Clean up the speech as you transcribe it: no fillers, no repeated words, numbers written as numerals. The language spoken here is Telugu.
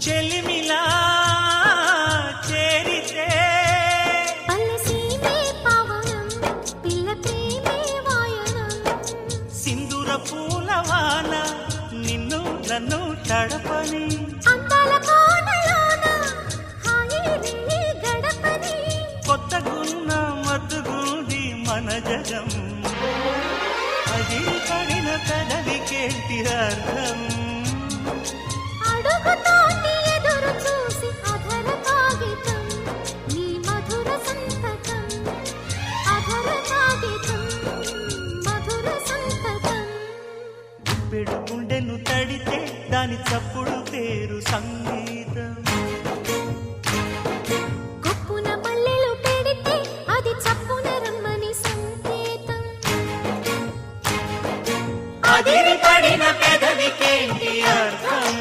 చెలిమిలా చేరితే పల్లెసీమే పావనం పిల్ల ప్రేమే వాయనం సింధూర పూలవాన నిన్ను నన్ను తడపని అందాల కోనలోన హాయి నీ గడపని కొత్తగున్న మత్తుగుంది మన జగం అది పడిన పెదవికేంటి అర్థం అడుగుతోటి ఎదురు చూసి అధర కాగితం నీ మధుర సంతకం అధర కాగితం మధుర సంతకం పెడు గుండెను తడితే దాని చప్పుడు పేరు సంగీతం కొప్పున మల్లెలు పెడితే అది చప్పున రమ్మని సంకేతం అదిరి పడిన పెదవికేంటి అర్థం